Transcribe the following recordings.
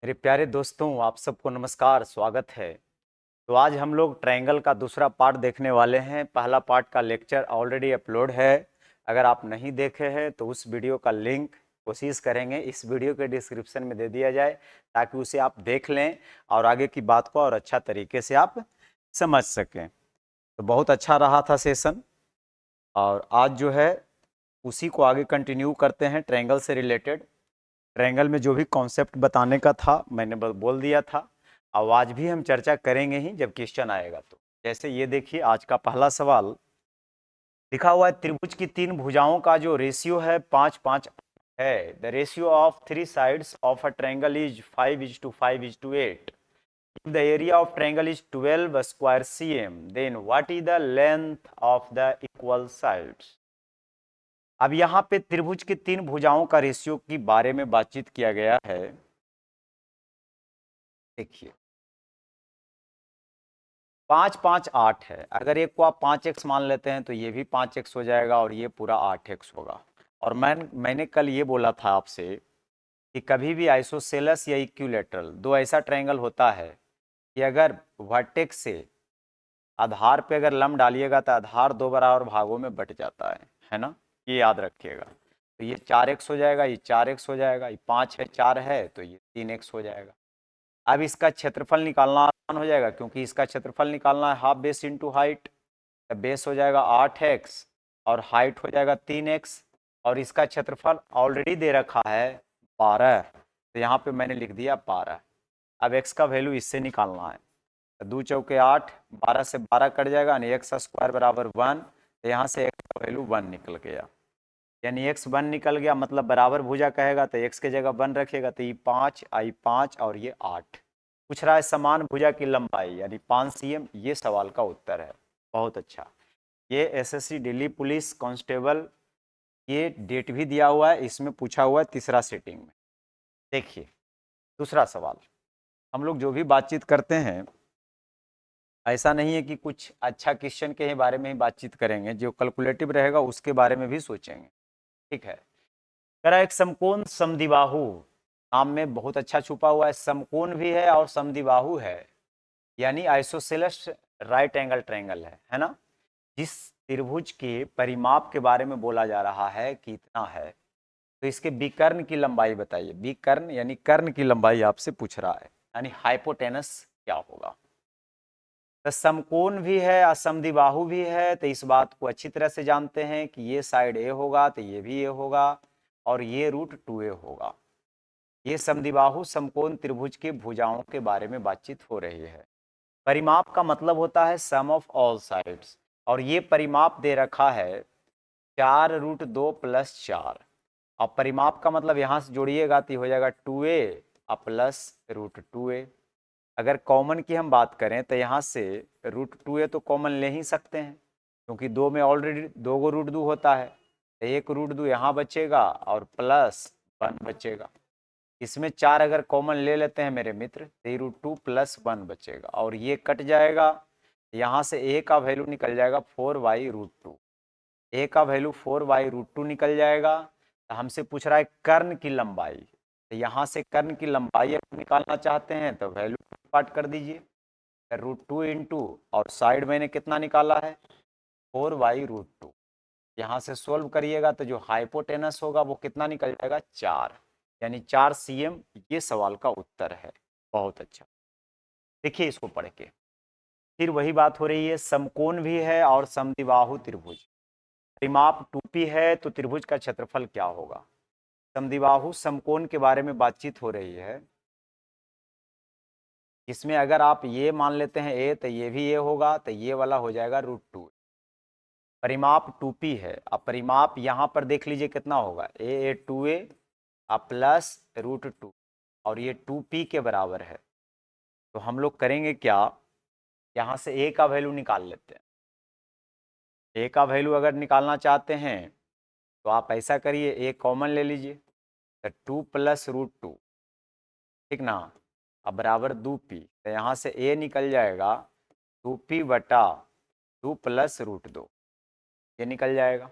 मेरे प्यारे दोस्तों, आप सबको नमस्कार, स्वागत है। तो आज हम लोग ट्रायंगल का दूसरा पार्ट देखने वाले हैं। पहला पार्ट का लेक्चर ऑलरेडी अपलोड है। अगर आप नहीं देखे हैं तो उस वीडियो का लिंक कोशिश करेंगे इस वीडियो के डिस्क्रिप्शन में दे दिया जाए, ताकि उसे आप देख लें और आगे की बात को और अच्छा तरीके से आप समझ सकें। तो बहुत अच्छा रहा था सेशन, और आज जो है उसी को आगे कंटिन्यू करते हैं। ट्रायंगल से रिलेटेड, ट्रायंगल में जो भी कॉन्सेप्ट बताने का था मैंने बोल दिया था। अब आज भी हम चर्चा करेंगे ही जब क्वेश्चन आएगा। तो जैसे ये देखिए, आज का पहला सवाल लिखा हुआ है, त्रिभुज की तीन भुजाओं का जो रेशियो है 5:5 है। The ratio of three sides of a triangle is 5:5:8। If the area of triangle is 12 square cm, then what is the length of the equal sides? अब यहाँ पे त्रिभुज की तीन भुजाओं का रेशियो के बारे में बातचीत किया गया है। देखिए, 5:5:8 है। अगर एक को आप 5x मान लेते हैं तो ये भी 5x हो जाएगा और ये पूरा 8x होगा। और मैंने कल ये बोला था आपसे कि कभी भी आइसोसेलस या इक्विलेटरल दो ऐसा ट्रायंगल होता है कि अगर वर्टेक्स से आधार पे अगर लंब डालिएगा तो आधार दो बराबर भागों में बट जाता है ना। ये याद रखिएगा। तो ये 4x हो जाएगा, ये 4x हो जाएगा, ये 5 है, 4 है, तो ये 3x हो जाएगा। अब इसका क्षेत्रफल निकालना आसान हो जाएगा, क्योंकि इसका क्षेत्रफल निकालना है half base into height. Base हो जाएगा 8x और हाइट हो जाएगा 3x, और इसका क्षेत्रफल ऑलरेडी दे रखा है 12। तो यहाँ पे मैंने लिख दिया 12। अब x का वैल्यू इससे निकालना है। तो 2 चौके 8, 12 से 12 कट जाएगा, यानी एक्स स्क्वायर बराबर 1। तो यहाँ से x का वैल्यू 1 निकल गया, यानी x 1 निकल गया। मतलब बराबर भुजा कहेगा तो x के जगह 1 रखेगा, तो ये 5 आई 5 और ये 8। पूछ रहा है समान भुजा की लंबाई यानी 5 cm। ये सवाल का उत्तर है। बहुत अच्छा। ये एसएससी दिल्ली पुलिस कांस्टेबल, ये डेट भी दिया हुआ है, इसमें पूछा हुआ है तीसरा सेटिंग में। देखिए दूसरा सवाल, हम लोग जो भी बातचीत करते हैं ऐसा नहीं है कि कुछ अच्छा क्वेश्चन के ही बारे में ही बातचीत करेंगे, जो कैलकुलेटिव रहेगा उसके बारे में भी सोचेंगे। ठीक है। कह रहा है एक समकोण समद्विबाहु, नाम में बहुत अच्छा छुपा हुआ है। समकोण भी है और समद्विबाहु है, यानी आइसोसेलेस राइट एंगल ट्रायंगल है ना। जिस त्रिभुज के परिमाप के बारे में बोला जा रहा है कि इतना है, तो इसके विकर्ण की लंबाई बताइए। विकर्ण यानी कर्ण की लंबाई आपसे पूछ रहा है, यानी हाइपोटेनस क्या होगा। तो समकोण भी है और समद्विबाहु भी है, तो इस बात को अच्छी तरह से जानते हैं कि ये साइड ए होगा तो ये भी ए होगा, और ये √2a होगा। ये समद्विबाहु समकोण त्रिभुज की भुजाओं के बारे में बातचीत हो रही है। परिमाप का मतलब होता है सम ऑफ ऑल साइड्स, और ये परिमाप दे रखा है 4√2 + 4। अब परिमाप का मतलब यहाँ से जोड़िएगा तो हो जाएगा 2a प्लस √2a। अगर कॉमन की हम बात करें तो यहाँ से √2a तो कॉमन ले ही सकते हैं, क्योंकि दो में ऑलरेडी दो गो √2 होता है। तो एक √2 यहाँ बचेगा और प्लस 1 बचेगा। इसमें 4 अगर कॉमन ले लेते हैं मेरे मित्र, तो √2 + 1 बचेगा, और ये कट जाएगा। यहाँ से a का वैल्यू निकल जाएगा 4y√2। a का वैल्यू 4y√2 निकल जाएगा। तो हमसे पूछ रहा है कर्ण की लंबाई। तो यहाँ से कर्ण की लंबाई अगर निकालना चाहते हैं तो वैल्यू पार्ट कर दीजिए, √2 इंटू, और साइड मैंने कितना निकाला है 4y√2। यहाँ से सोल्व करिएगा तो जो हाइपोटेनस होगा वो कितना निकल जाएगा 4, यानी 4 cm। ये सवाल का उत्तर है। बहुत अच्छा। देखिए इसको पढ़ के, फिर वही बात हो रही है, समकोण भी है और समद्विबाहु त्रिभुज। परिमाप 2p है तो त्रिभुज का क्षेत्रफल क्या होगा। समद्विबाहु समकोण के बारे में बातचीत हो रही है। इसमें अगर आप ये मान लेते हैं a तो ये भी a होगा, तो ये वाला हो जाएगा √2। परिमाप 2p है। अब परिमाप यहाँ पर देख लीजिए कितना होगा, a 2a प्लस √2, और ये 2p के बराबर है। तो हम लोग करेंगे क्या, यहाँ से a का वैल्यू निकाल लेते हैं। a का वैल्यू अगर निकालना चाहते हैं तो आप ऐसा करिए, a कॉमन ले लीजिए, तो 2 + √2, ठीक ना। अब बराबर 2p, तो यहाँ से a निकल जाएगा 2p/2 + √2, ये निकल जाएगा।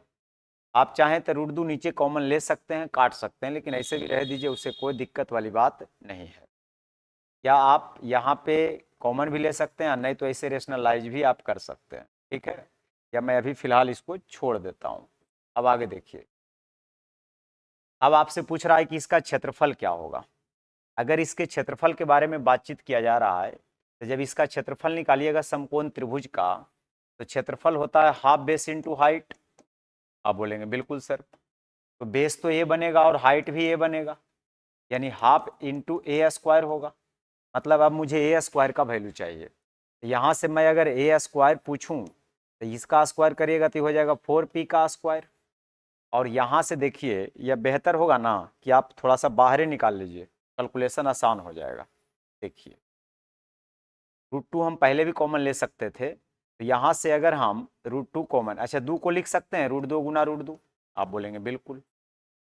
आप चाहें तो √2 नीचे कॉमन ले सकते हैं, काट सकते हैं, लेकिन ऐसे भी रह दीजिए, उससे कोई दिक्कत वाली बात नहीं है। या आप यहाँ पे कॉमन भी ले सकते हैं, नहीं तो ऐसे रेशनलाइज भी आप कर सकते हैं, ठीक है। या मैं अभी फिलहाल इसको छोड़ देता हूँ। अब आगे देखिए, अब आपसे पूछ रहा है कि इसका क्षेत्रफल क्या होगा। अगर इसके क्षेत्रफल के बारे में बातचीत किया जा रहा है, तो जब इसका क्षेत्रफल निकालिएगा समकोण त्रिभुज का, तो क्षेत्रफल होता है हाफ बेस इंटू हाइट। आप बोलेंगे बिल्कुल सर, तो बेस तो ए बनेगा और हाइट भी ए बनेगा, यानी हाफ इंटू ए स्क्वायर होगा। मतलब अब मुझे ए स्क्वायर का वैल्यू चाहिए, तो यहाँ से मैं अगर ए स्क्वायर पूछूं तो इसका स्क्वायर करिएगा तो हो जाएगा 4p का स्क्वायर। और यहाँ से देखिए, यह बेहतर होगा ना कि आप थोड़ा सा बाहर ही निकाल लीजिए, कैलकुलेशन आसान हो जाएगा। देखिए √2 हम पहले भी कॉमन ले सकते थे, तो यहाँ से अगर हम √2 कॉमन, अच्छा 2 को लिख सकते हैं √2 गुना √2। आप बोलेंगे बिल्कुल,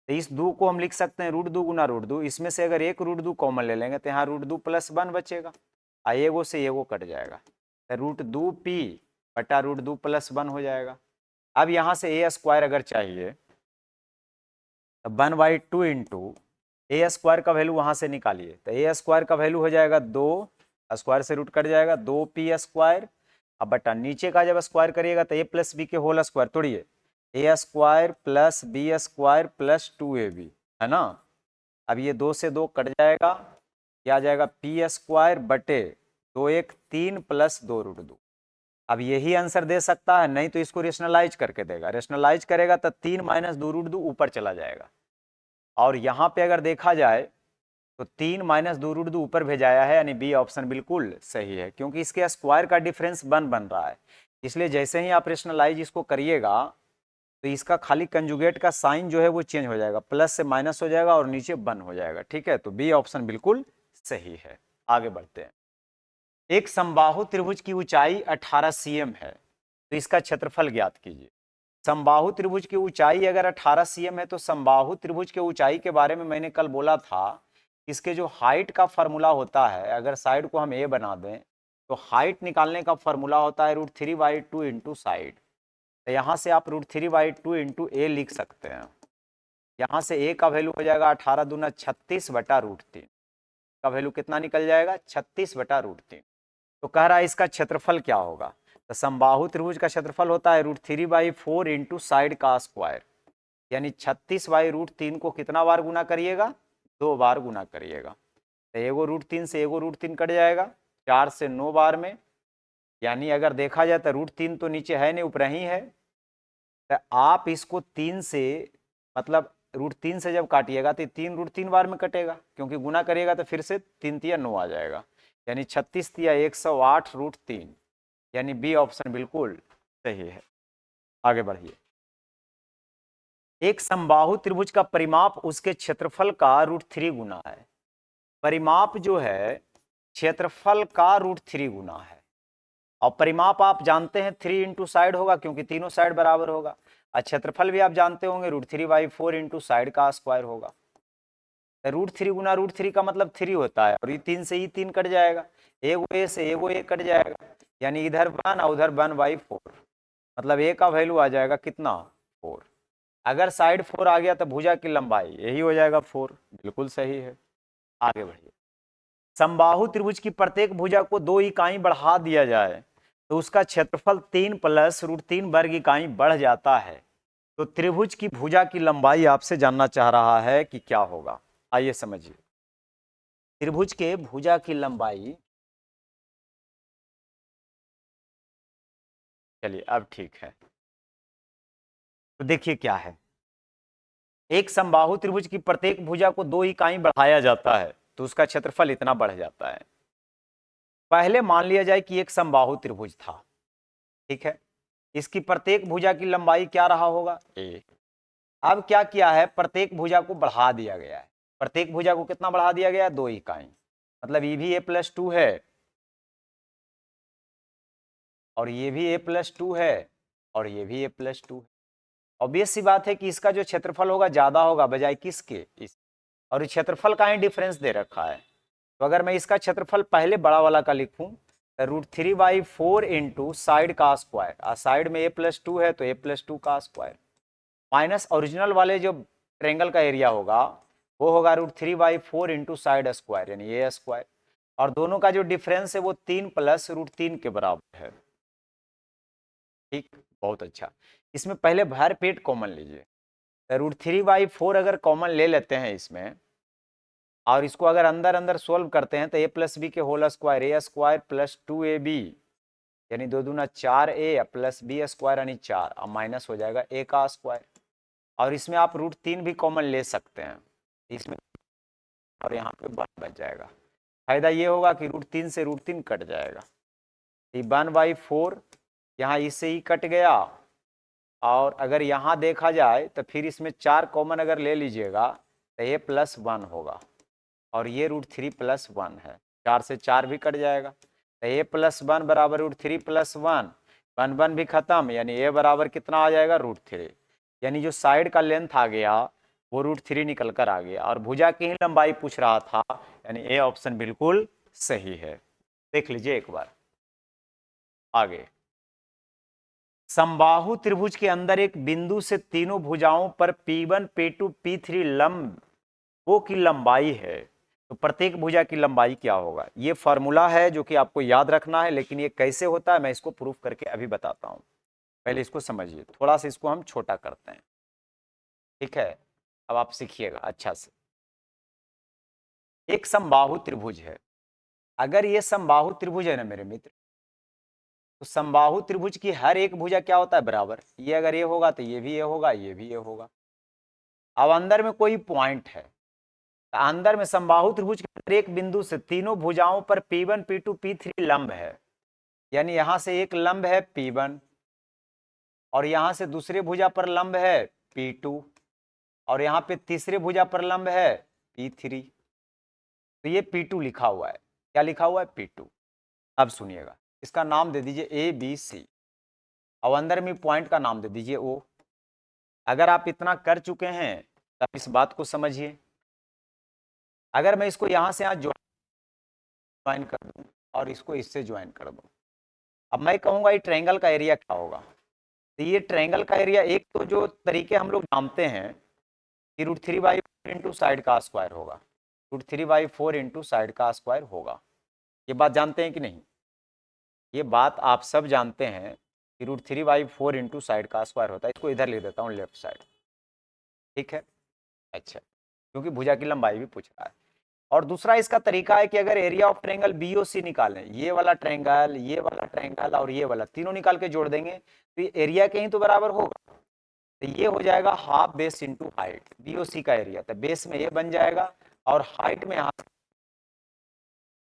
तो इस 2 को हम लिख सकते हैं √2 गुना √2। इसमें से अगर एक √2 कॉमन ले लेंगे तो यहाँ √2 + 1 बचेगा, एगो से एगो कट जाएगा, तो √2p बटा √2 + 1 हो जाएगा। अब यहाँ से ए स्क्वायर अगर चाहिए तो 1/2 इंटू ए स्क्वायर का वैल्यू वहाँ से निकालिए, तो ए स्क्वायर का वैल्यू हो जाएगा 2, स्क्वायर से रूट कट जाएगा 2p स्क्वायर। अब बटा नीचे का जब स्क्वायर करिएगा तो a + b के होल स्क्वायर, तोड़िए A square plus B square plus 2ab, है ना। अब ये 2 से 2 कट जाएगा, क्या आ जाएगा p स्क्वायर बटे 2 1 3 + 2 √2। अब यही आंसर दे सकता है, नहीं तो इसको रेशनलाइज करके देगा। रेशनलाइज करेगा तो 3 - 2 √2 ऊपर चला जाएगा, और यहाँ पे अगर देखा जाए तो 3 - 2 √2 ऊपर भेजाया है, यानी बी ऑप्शन बिल्कुल सही है, क्योंकि इसके स्क्वायर का डिफरेंस 1 बन रहा है। इसलिए जैसे ही आप रेशनलाइज इसको करिएगा तो इसका खाली कंजुगेट का साइन जो है वो चेंज हो जाएगा, प्लस से माइनस हो जाएगा और नीचे 1 हो जाएगा, ठीक है। तो बी ऑप्शन बिल्कुल सही है। आगे बढ़ते हैं। एक समबाहु त्रिभुज की ऊंचाई 18 cm है, तो इसका क्षेत्रफल ज्ञात कीजिए। समबाहु त्रिभुज की ऊंचाई अगर 18 cm है, तो समबाहु त्रिभुज के ऊंचाई के बारे में मैंने कल बोला था, इसके जो हाइट का फॉर्मूला होता है, अगर साइड को हम ए बना दें तो हाइट निकालने का फॉर्मूला होता है √3/2 इंटू साइड। तो यहाँ से आप √3/2 इंटू ए लिख सकते हैं। यहाँ से ए का वैल्यू हो जाएगा 18 दूना 36 बटा √3 का वैल्यू कितना निकल जाएगा 36 बटा √3। तो कह रहा है इसका क्षेत्रफल क्या होगा। तो समबाहु त्रिभुज का क्षेत्रफल होता है √3/4 इंटू साइड का स्क्वायर, यानी 36/√3 को कितना बार गुना करिएगा, 2 बार गुना करिएगा। तो एगो √3 से एगो √3 कट जाएगा, 4 से 9 बार में, यानी अगर देखा जाए तो √3 तो नीचे है नहीं, ऊपर ही है। तो आप इसको 3 से, मतलब √3 से जब काटिएगा तो 3 √3 बार में कटेगा, क्योंकि गुना करिएगा तो फिर से 3 तिया 9 आ जाएगा, यानी 36 तिया 108 √3, यानी बी ऑप्शन बिल्कुल सही है। आगे बढ़िए। एक समबाहु त्रिभुज का परिमाप उसके क्षेत्रफल का √3 गुना है। परिमाप जो है क्षेत्रफल का √3 गुना है, और परिमाप आप जानते हैं 3 इंटू साइड होगा, क्योंकि तीनों साइड बराबर होगा। और क्षेत्रफल भी आप जानते होंगे √3/4 इंटू साइड का स्क्वायर होगा। √3 गुना √3 का मतलब 3 होता है, और ये 3 से ही 3 कट जाएगा, एगो ए से एगो ए कट जाएगा, यानी इधर 1 और उधर 1/4, मतलब ए का वैल्यू आ जाएगा कितना 4। अगर साइड 4 आ गया तो भुजा की लंबाई यही हो जाएगा 4, बिल्कुल सही है। आगे बढ़िए। समबाहु त्रिभुज की प्रत्येक भुजा को 2 इकाई बढ़ा दिया जाए तो उसका क्षेत्रफल 3 + √3 वर्ग इकाई बढ़ जाता है। तो त्रिभुज की भुजा की लंबाई आपसे जानना चाह रहा है कि क्या होगा। आइए समझिए। त्रिभुज के भुजा की लंबाई, चलिए अब ठीक है। तो देखिए क्या है, एक समबाहु त्रिभुज की प्रत्येक भुजा को 2 इकाई बढ़ाया जाता है तो उसका क्षेत्रफल इतना बढ़ जाता है। पहले मान लिया जाए कि एक समबाहु त्रिभुज था, ठीक है। इसकी प्रत्येक भुजा की लंबाई क्या रहा होगा ए। अब क्या किया है, प्रत्येक भुजा को बढ़ा दिया गया है। प्रत्येक भुजा को कितना बढ़ा दिया गया है, 2 इकाई, मतलब ये भी a+2 है और ये भी a+2 है और ये भी a+2 है। ऑब्वियस सी बात है कि इसका जो क्षेत्रफल होगा ज्यादा होगा बजाय किसके, इस, और क्षेत्रफल का ही डिफरेंस दे रखा है। तो अगर मैं इसका क्षेत्रफल पहले बड़ा वाला का लिखूं तो √3/4 इंटू साइड का स्क्वायर, और साइड में a+2 है तो a+2 का स्क्वायर, माइनस ओरिजिनल वाले जो ट्रेंगल का एरिया होगा वो होगा √3/4 इंटू साइड स्क्वायर, यानी ए स्क्वायर। और दोनों का जो डिफरेंस है वो 3 प्लस √3 के बराबर है। ठीक, बहुत अच्छा। इसमें पहले भर पेट कॉमन लीजिए। √3/4 अगर कॉमन ले लेते हैं इसमें, और इसको अगर अंदर अंदर सोल्व करते हैं तो a प्लस बी के होल स्क्वायर, ए स्क्वायर प्लस 2ab यानी 2 दूना 4a प्लस बी स्क्वायर यानी 4, अब माइनस हो जाएगा a का स्क्वायर। और इसमें आप √3 भी कॉमन ले सकते हैं इसमें, और यहाँ पे 1 बच जाएगा। फायदा ये होगा कि √3 से √3 कट जाएगा, 1/4 यहाँ इससे ही कट गया। और अगर यहाँ देखा जाए तो फिर इसमें 4 कॉमन अगर ले लीजिएगा तो ये +1 होगा, और ये √3 + 1 है, 4 से 4 भी कट जाएगा, तो a + 1 बराबर √3 + 1, 1 1 भी खत्म, यानी a बराबर कितना आ जाएगा √3, यानी जो साइड का लेंथ आ गया वो √3 निकल कर आ गया, और भुजा की ही लंबाई पूछ रहा था, यानी ए ऑप्शन बिल्कुल सही है। देख लीजिए एक बार आगे। समबाहु त्रिभुज के अंदर एक बिंदु से तीनों भुजाओं पर P1 P2 P3 लंबों की लंबाई है, तो प्रत्येक भुजा की लंबाई क्या होगा। ये फॉर्मूला है जो कि आपको याद रखना है, लेकिन ये कैसे होता है मैं इसको प्रूफ करके अभी बताता हूं, पहले इसको समझिए, थोड़ा सा इसको हम छोटा करते हैं, ठीक है। अब आप सीखिएगा अच्छा से। एक समबाहु त्रिभुज है, अगर ये समबाहु त्रिभुज है ना मेरे मित्र, तो समबाहु त्रिभुज की हर एक भुजा क्या होता है बराबर, ये अगर ये होगा तो ये भी ये होगा, ये भी ये होगा। अब अंदर में कोई पॉइंट है, तो अंदर में समबाहु त्रिभुज के अंदर एक बिंदु से तीनों भुजाओं पर P1 P2 P3 लंब है, यानी यहां से एक लंब है P1, और यहां से दूसरे भुजा पर लंब है P2, और यहां पे तीसरे भुजा पर लंब है P3, तो ये P2 लिखा हुआ है। क्या लिखा हुआ है? P2। अब सुनिएगा, इसका नाम दे दीजिए ABC, और अंदर में पॉइंट का नाम दे दीजिए O। अगर आप इतना कर चुके हैं तब इस बात को समझिए। अगर मैं इसको यहां से यहां ज्वाइन कर दूं और इसको इससे ज्वाइन कर दूं, अब मैं कहूंगा ये ट्रायंगल का एरिया क्या होगा। तो ये ट्रायंगल का एरिया, एक तो जो तरीके हम लोग जानते हैं कि √3/4 इंटू साइड का स्क्वायर होगा, √3/4 इंटू साइड का स्क्वायर होगा, ये बात जानते हैं कि नहीं? ये बात आप सब जानते हैं कि √3/4 इंटू साइड का स्क्वायर होता है। इसको इधर लिख देता हूँ लेफ्ट साइड, ठीक है। अच्छा, क्योंकि भुजा की लंबाई भी पूछ रहा है। और दूसरा इसका तरीका है कि अगर एरिया ऑफ ट्रायंगल BOC निकालें, ये वाला ट्रायंगल, ये वाला ट्रायंगल और ये वाला, तीनों निकाल के जोड़ देंगे तो ये एरिया के ही तो बराबर होगा। तो ये हो जाएगा half base into height, BOC का एरिया, तो बेस में ये बन जाएगा और हाइट में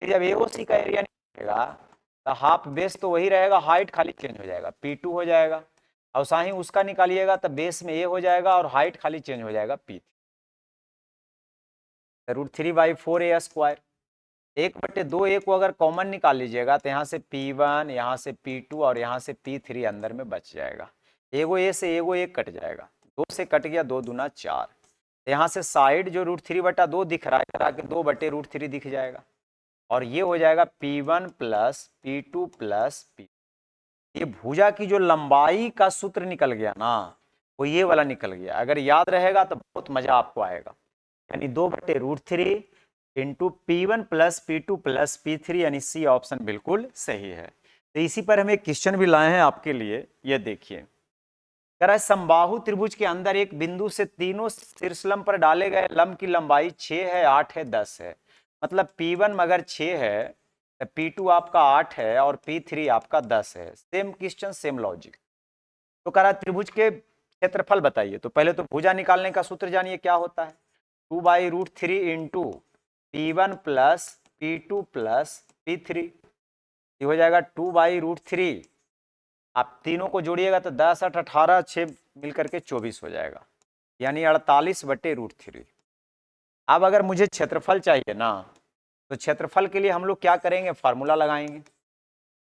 जब AOC का एरिया निकलेगा तो हाफ बेस तो वही रहेगा, हाइट खाली चेंज हो जाएगा, P2 हो जाएगा। और साही उसका निकालिएगा तो बेस में ये हो जाएगा और हाइट खाली चेंज हो जाएगा P3, √3/4 A स्क्वायर। 1/2 को अगर कॉमन निकाल लीजिएगा तो यहाँ से P1, यहाँ से P2 और यहाँ से P3 अंदर में बच जाएगा। एगो ए से एगो एक कट जाएगा, 2 से कट गया, 2 दूना 4। यहाँ से साइड जो √3/2 दिख रहा है, करा के 2/√3 दिख जाएगा, और ये हो जाएगा P1 plus P2 plus P। ये भुजा की जो लंबाई का सूत्र निकल गया ना, वो ये वाला निकल गया। अगर याद रहेगा तो बहुत मजा आपको आएगा, यानी 2/√3 into P1 plus P2 plus P3, यानी सी ऑप्शन बिल्कुल सही है। तो इसी पर हम एक क्वेश्चन भी लाए हैं आपके लिए, ये देखिए। कह रहा है समबाहु त्रिभुज के अंदर एक बिंदु से तीनों शीर्षलंब पर डाले गए लंब की लंबाई 6 है, 8 है, 10 है। मतलब P1 मगर 6 है तो P2 आपका 8 है और P3 आपका 10 है। Same question same logic. तो कह रहा है त्रिभुज के क्षेत्रफल बताइए। तो पहले तो भुजा निकालने का सूत्र जानिए क्या होता है, 2/√3 into P1 plus P2 plus P3, ये हो जाएगा 2/√3। आप तीनों को जोड़िएगा तो 10 8 18 6 मिलकर के 24 हो जाएगा, यानी 48/√3। अब अगर मुझे क्षेत्रफल चाहिए ना, तो क्षेत्रफल के लिए हम लोग क्या करेंगे, फार्मूला लगाएंगे।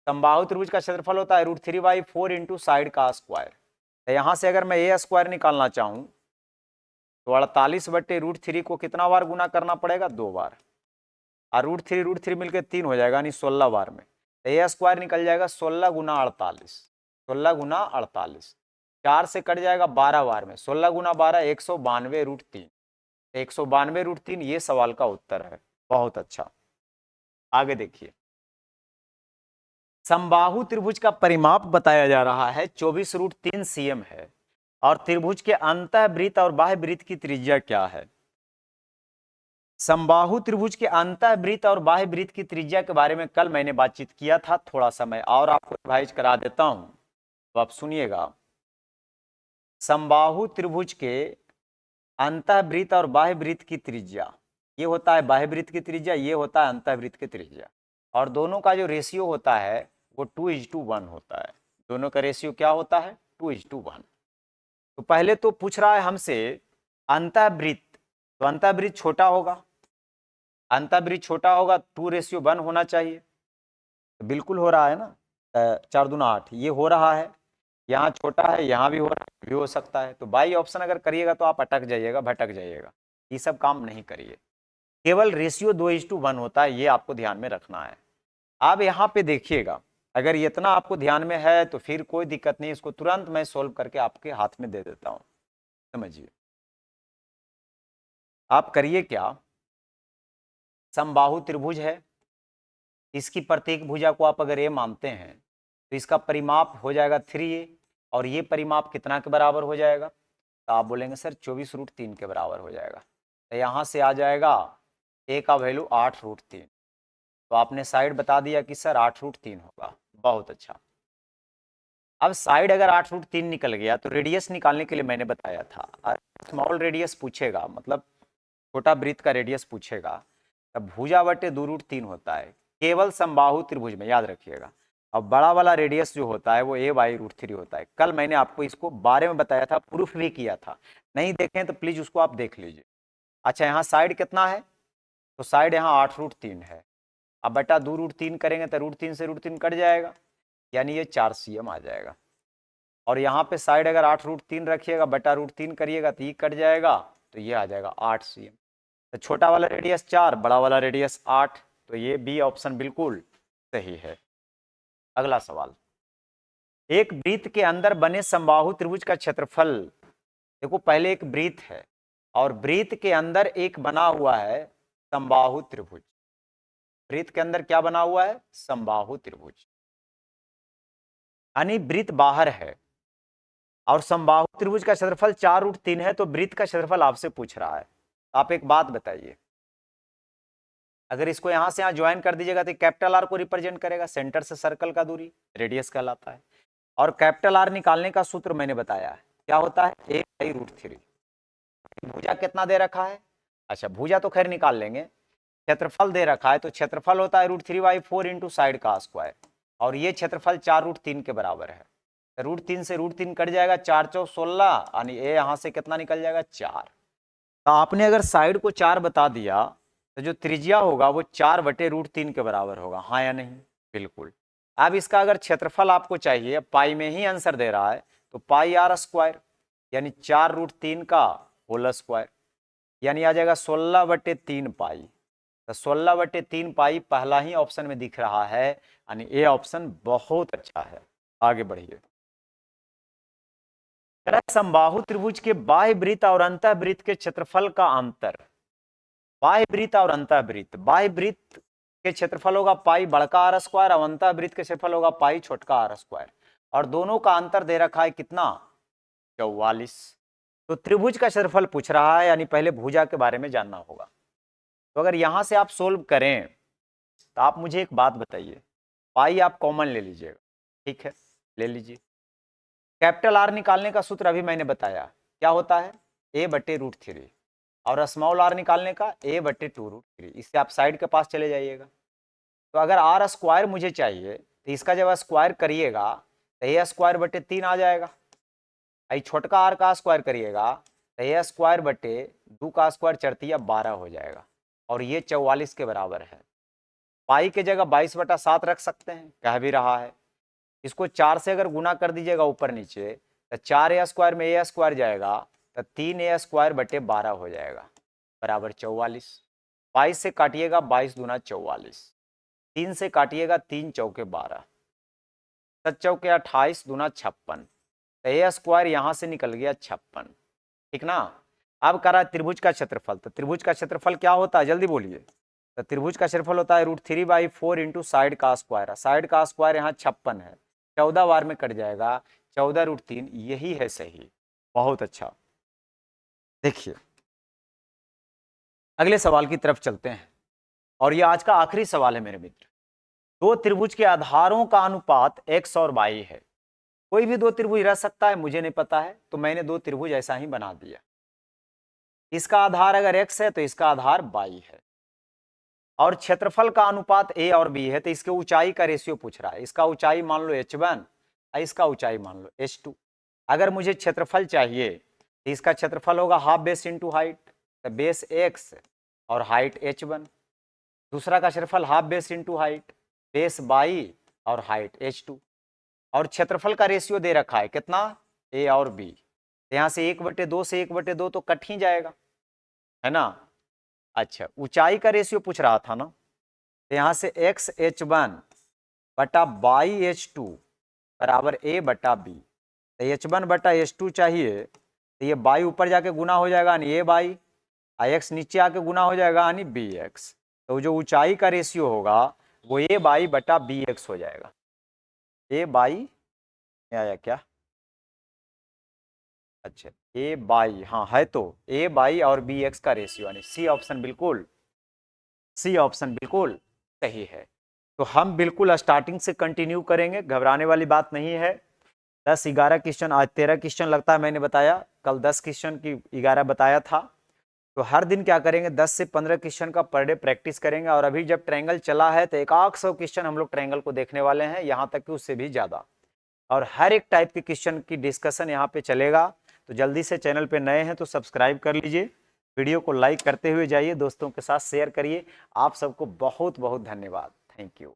समबाहु त्रिभुज का क्षेत्रफल होता है √3/4 इंटू साइड का स्क्वायर। तो यहाँ से अगर मैं ए स्क्वायर निकालना चाहूँ तो 48/√3 को कितना बार गुना करना पड़ेगा, 2 बार, और √3 मिलकर 3 हो जाएगा, यानी 16 बार में। तो ए स्क्वायर निकल जाएगा 16 गुना 48, 16 गुना 48, 4 से कट जाएगा 12 बार में, 16 गुना 12 192√3, 192√3 ये सवाल का उत्तर है। बहुत अच्छा। आगे देखिए, समबाहु त्रिभुज का परिमाप बताया जा रहा है 24√3 cm है और त्रिभुज के अंतःवृत्त और बाह्य वृत्त की त्रिज्या क्या है। समबाहु त्रिभुज के अंतःवृत्त और बाह्य वृत्त की त्रिज्या के बारे में कल मैंने बातचीत किया था, थोड़ा सा मैं और आपको रिवाइज करा देता हूं, तो आप सुनिएगा। समबाहु त्रिभुज के अंतःवृत्त और बाह्य वृत्त की त्रिज्या, ये होता है बाह्य वृत्त की त्रिज्या, ये होता है अंतःवृत्त की त्रिज्या, और दोनों का जो रेशियो होता है वो 2:1 होता है। दोनों का रेशियो क्या होता है? 2:1। तो पहले तो पूछ रहा है हमसे अंतःवृत्त, तो अंतःवृत्त छोटा होगा, अंतःवृत्त छोटा होगा, 2:1 होना चाहिए, तो बिल्कुल हो रहा है ना। 4 दूना 8 ये हो रहा है, यहाँ छोटा है, यहाँ भी हो रहा है, भी हो सकता है। तो बाई ऑप्शन अगर करिएगा तो आप अटक जाइएगा, भटक जाइएगा, ये सब काम नहीं करिए। केवल रेशियो 2:1 होता है, ये आपको ध्यान में रखना है। आप यहाँ पे देखिएगा, अगर इतना आपको ध्यान में है तो फिर कोई दिक्कत नहीं, इसको तुरंत मैं सोल्व करके आपके हाथ में दे देता हूँ। समझिए, आप करिए क्या, समबाहु त्रिभुज है, इसकी प्रत्येक भुजा को आप अगर ए मानते हैं तो इसका परिमाप हो जाएगा 3a, और ये परिमाप कितना के बराबर हो जाएगा? तो आप बोलेंगे सर 24√3 के बराबर हो जाएगा। तो यहाँ से आ जाएगा a का वैल्यू 8√3, तो आपने साइड बता दिया कि सर 8√3 होगा, बहुत अच्छा। अब साइड अगर 8√3 निकल गया तो रेडियस निकालने के लिए मैंने बताया था, स्मॉल रेडियस पूछेगा, मतलब छोटा वृत्त का रेडियस पूछेगा, तब भुजा बटे 2√3 होता है केवल समबाहु त्रिभुज में, याद रखिएगा। अब बड़ा वाला रेडियस जो होता है वो a/√3 होता है। कल मैंने आपको इसको बारे में बताया था, प्रूफ भी किया था, नहीं देखें तो प्लीज उसको आप देख लीजिए। अच्छा, यहाँ साइड कितना है? तो साइड यहाँ 8√3 है। अब बटा 2√3 करेंगे तो √3 से √3 कट जाएगा, यानी ये 4 cm आ जाएगा। और यहाँ पे साइड अगर 8√3 रखिएगा, बटा √3 करिएगा तो ये कट जाएगा, तो ये आ जाएगा 8 cm। तो छोटा वाला रेडियस 4, बड़ा वाला रेडियस 8, तो ये बी ऑप्शन बिल्कुल सही है। अगला सवाल, एक वृत्त के अंदर बने समबाहु त्रिभुज का क्षेत्रफल, देखो पहले एक वृत्त है और वृत्त के अंदर एक बना हुआ है समबाहु त्रिभुज। वृत्त के अंदर क्या बना हुआ है? समबाहु त्रिभुज, यानी वृत्त बाहर है और समबाहु त्रिभुज का क्षेत्रफल 4√3 है, तो वृत्त का क्षेत्रफल आपसे पूछ रहा है। आप एक बात बताइए, अगर इसको यहां से यहां ज्वाइन कर दीजिएगा तो कैपिटल आर को रिप्रेजेंट करेगा, सेंटर से सर्कल का दूरी रेडियस कहलाता है। और कैपिटल आर निकालने का सूत्र मैंने बताया है, क्या होता है? a/√3। भुजा कितना दे रखा है? अच्छा, भुजा तो खैर निकाल लेंगे, क्षेत्रफल दे रखा है, तो क्षेत्रफल होता है √3/4 इंटू साइड का स्क्वायर, और ये क्षेत्रफल 4√3 के बराबर है। √3 से √3 कट जाएगा, 4 चौक 16, यानी ए यहाँ से कितना निकल जाएगा? 4। तो आपने अगर साइड को 4 बता दिया तो जो त्रिज्या होगा वो 4/√3 के बराबर होगा, हाँ या नहीं? बिल्कुल। अब इसका अगर क्षेत्रफल आपको चाहिए, पाई में ही आंसर दे रहा है, तो πr², यानी 4√3 का होल स्क्वायर, यानी आ जाएगा 16/3 पाई। तो 16/3 पाई पहला ही ऑप्शन में दिख रहा है, यानी ए ऑप्शन बहुत अच्छा है। आगे बढ़िए, समबाहु त्रिभुज के बाह्य वृत्त और अंतःवृत्त के क्षेत्रफल का अंतर। बाह्य वृत्त और अंतःवृत्त, बाह्य वृत्त के क्षेत्रफल होगा पाई बड़का r² और अंतःवृत्त के क्षेत्रफल होगा पाई छोटका r², और दोनों का अंतर दे रखा है कितना? 44। तो त्रिभुज का क्षेत्रफल पूछ रहा है, यानी पहले भुजा के बारे में जानना होगा। तो अगर यहां से आप सोल्व करें तो आप मुझे एक बात बताइए, पाई आप कॉमन ले लीजिएगा, ठीक है, ले लीजिए। कैपिटल आर निकालने का सूत्र अभी मैंने बताया, क्या होता है? a/√3, और स्मॉल आर निकालने का a/2√3। इससे आप साइड के पास चले जाइएगा। तो अगर r² मुझे चाहिए तो इसका जब स्क्वायर करिएगा तो a²/3 आ जाएगा। छोटका आर का स्क्वायर करिएगा तो a²/2 का स्क्वायर चरतिया 12 हो जाएगा, और ये 44 के बराबर है। पाई के जगह 22/7 रख सकते हैं, कह भी रहा है। इसको 4 से अगर गुना कर दीजिएगा ऊपर नीचे तो 4a² में a² जाएगा, तो 3a²/12 हो जाएगा, बराबर 44। 22 से काटिएगा, 22 दूना 44, 3 से काटिएगा, 3 चौके 12, 7 चौके 28 दूना 56, तो a² यहां से निकल गया 56, ठीक ना। अब करा त्रिभुज का क्षेत्रफल, तो त्रिभुज का क्षेत्रफल क्या होता है? जल्दी बोलिए। तो त्रिभुज का क्षेत्रफल होता है √3/4 इंटू साइड का स्क्वायर। साइड का स्क्वायर यहाँ 56 है, 14 बार में कट जाएगा, 14√3, यही है सही। बहुत अच्छा। देखिए अगले सवाल की तरफ चलते हैं, और ये आज का आखिरी सवाल है मेरे मित्र। दो त्रिभुज के आधारों का अनुपात x और y है। कोई भी दो त्रिभुज रह सकता है, मुझे नहीं पता है, तो मैंने दो त्रिभुज ऐसा ही बना दिया। इसका आधार अगर x है तो इसका आधार y है, और क्षेत्रफल का अनुपात a और b है, तो इसके ऊंचाई का रेशियो पूछ रहा है। इसका ऊंचाई मान लो h1 और इसका ऊंचाई मान लो h2। अगर मुझे क्षेत्रफल चाहिए तो इसका क्षेत्रफल होगा हाफ बेस इंटू हाइट, तो बेस x और हाइट h1। दूसरा का क्षेत्रफल half base into height, base y और हाइट h2। और क्षेत्रफल का रेशियो दे रखा है कितना, a और b। यहाँ से 1/2 से 1/2 तो कट ही जाएगा, है ना। अच्छा, ऊंचाई का रेशियो पूछ रहा था ना, तो यहाँ से x h1 बटा y h2 बराबर a बटा b। तो h1 बटा h2 चाहिए, तो ये y ऊपर जाके गुना हो जाएगा यानी a y, x नीचे आके गुना हो जाएगा यानी bx। तो जो ऊंचाई का रेशियो होगा वो a y बटा bx हो जाएगा। a y आया क्या, अच्छा a बाई, हाँ है तो a बाई और bx का रेशियो यानी सी ऑप्शन बिल्कुल, सी ऑप्शन बिल्कुल सही है। तो हम बिल्कुल स्टार्टिंग से कंटिन्यू करेंगे, घबराने वाली बात नहीं है। 10-11 क्वेश्चन, आज 13 क्वेश्चन लगता है मैंने बताया, कल 10 क्वेश्चन की 11 बताया था। तो हर दिन क्या करेंगे, 10 से 15 क्वेश्चन का पर डे प्रैक्टिस करेंगे। और अभी जब ट्रायंगल चला है तो 100 क्वेश्चन हम लोग ट्रायंगल को देखने वाले हैं, यहाँ तक कि उससे भी ज़्यादा। और हर एक टाइप के क्वेश्चन की डिस्कशन यहाँ पे चलेगा। तो जल्दी से चैनल पे नए हैं तो सब्सक्राइब कर लीजिए, वीडियो को लाइक करते हुए जाइए, दोस्तों के साथ शेयर करिए। आप सबको बहुत बहुत धन्यवाद, थैंक यू।